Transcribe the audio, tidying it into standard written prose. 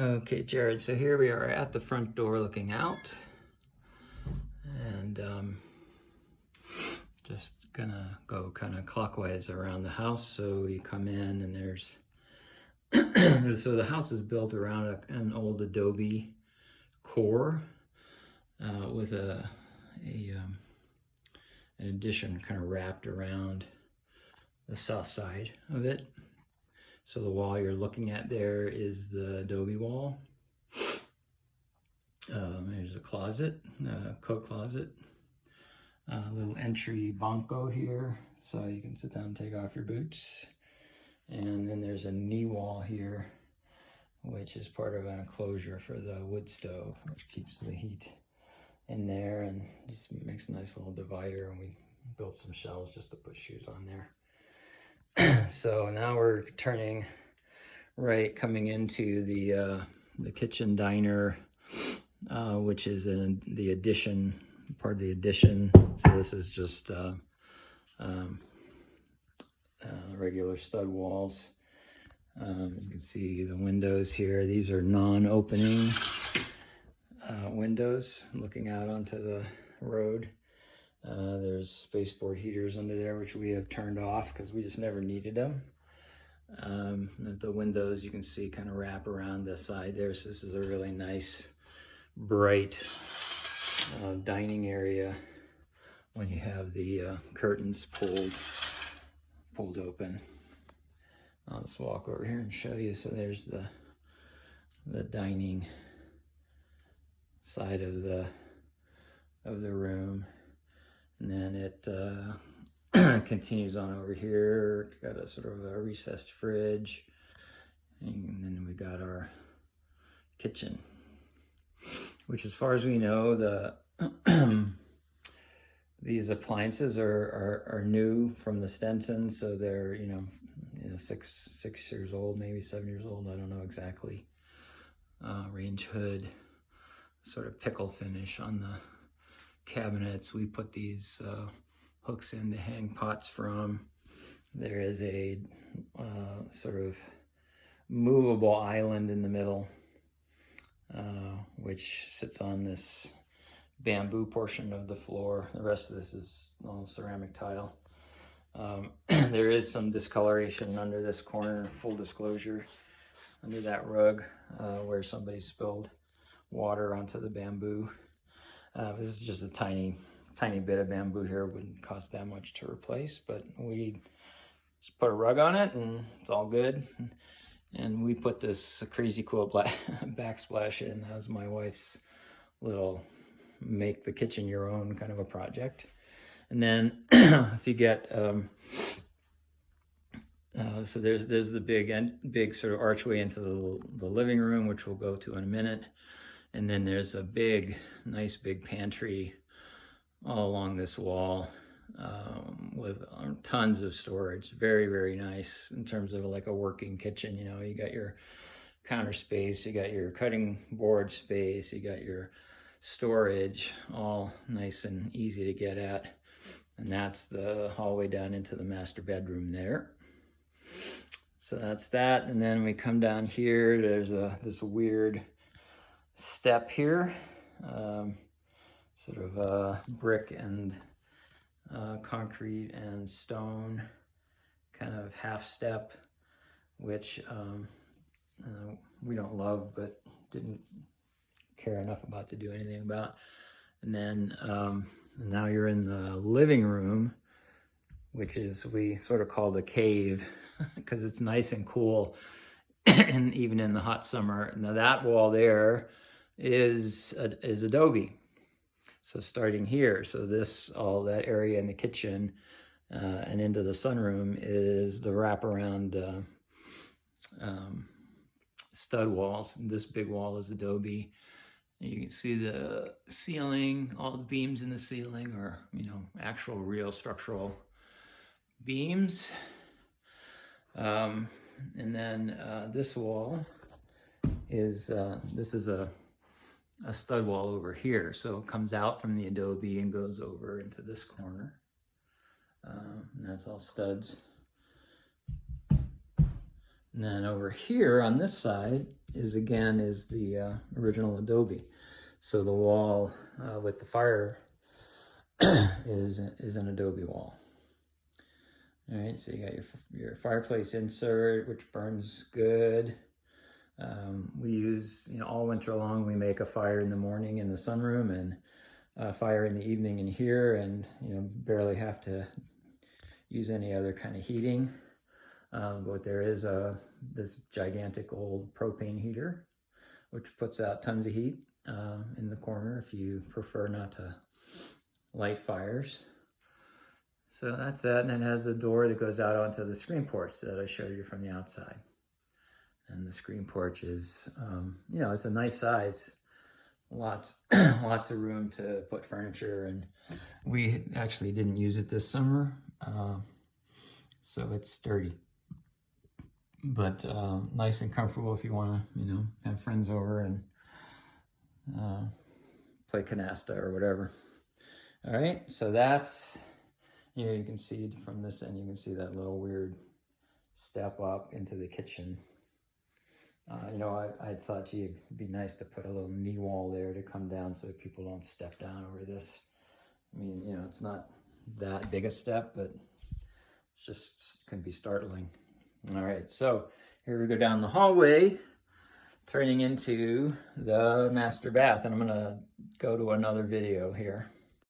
Okay, Jared, so here we are at the front door looking out, and just gonna go kind of clockwise around the house. So you come in and there's so the house is built around an old adobe core with an addition kind of wrapped around the south side of it. So the wall you're looking at there is the adobe wall. There's a closet, coat closet, little entry banco here, so you can sit down and take off your boots. And then there's a knee wall here, which is part of an enclosure for the wood stove, which keeps the heat in there and just makes a nice little divider. And we built some shelves just to put shoes on there. So now we're turning right, coming into the kitchen diner, which is in the addition, part of the addition. So this is just regular stud walls. You can see the windows here. These are non-opening windows looking out onto the road. There's spaceport heaters under there, which we have turned off because we just never needed them. The windows you can see kind of wrap around the side there. So this is a really nice, bright dining area when you have the curtains pulled open. I'll just walk over here and show you. So there's the dining side of the room. And then it continues on over here. Got a sort of a recessed fridge. And then we got our kitchen, which as far as we know, these appliances are new from the Stenson. So they're, you know, 6 years old, maybe 7 years old. I don't know exactly. Range hood, sort of pickle finish on the cabinets. We put these hooks in to hang pots from. There is a sort of movable island in the middle, which sits on this bamboo portion of the floor. The rest of this is all ceramic tile. There is some discoloration under this corner, full disclosure, under that rug where somebody spilled water onto the bamboo. This is just a tiny bit of bamboo here. It wouldn't cost that much to replace, but we just put a rug on it and it's all good. And we put this crazy cool backsplash in. That was my wife's little make the kitchen your own kind of a project. And then if you get so there's the big sort of archway into the living room, which we'll go to in a minute. And then there's a nice big pantry all along this wall with tons of storage. Very, very nice in terms of like a working kitchen. You know, you got your counter space, you got your cutting board space, you got your storage, all nice and easy to get at. And that's the hallway down into the master bedroom there. So that's that. And then we come down here, there's this weird step here, sort of brick and concrete and stone kind of half step, which we don't love but didn't care enough about to do anything about. And then now you're in the living room, which is we sort of call the cave because it's nice and cool and even in the hot summer. Now that wall there is adobe. So starting here, so all that area in the kitchen and into the sunroom is the wraparound stud walls. And this big wall is adobe. And you can see the ceiling, all the beams in the ceiling are, you know, actual real structural beams. And then this wall is, this is a stud wall over here. So it comes out from the adobe and goes over into this corner. And that's all studs. And And then over here on this side is the original adobe. So the wall with the fire is an adobe wall. All right, so you got your fireplace insert, which burns good. We use, all winter long, we make a fire in the morning in the sunroom and a fire in the evening in here, and barely have to use any other kind of heating. But there is this gigantic old propane heater, which puts out tons of heat in the corner if you prefer not to light fires. So that's that, and it has the door that goes out onto the screen porch that I showed you from the outside. And the screen porch is, it's a nice size. Lots of room to put furniture, and we actually didn't use it this summer, so it's sturdy. But nice and comfortable if you want to, have friends over and play canasta or whatever. All right, so that's, here you can see from this end, you can see that little weird step up into the kitchen. I thought, gee, it'd be nice to put a little knee wall there to come down so people don't step down over this. I mean, it's not that big a step, but it's just can be startling. All right, so here we go down the hallway, turning into the master bath, and I'm gonna go to another video here.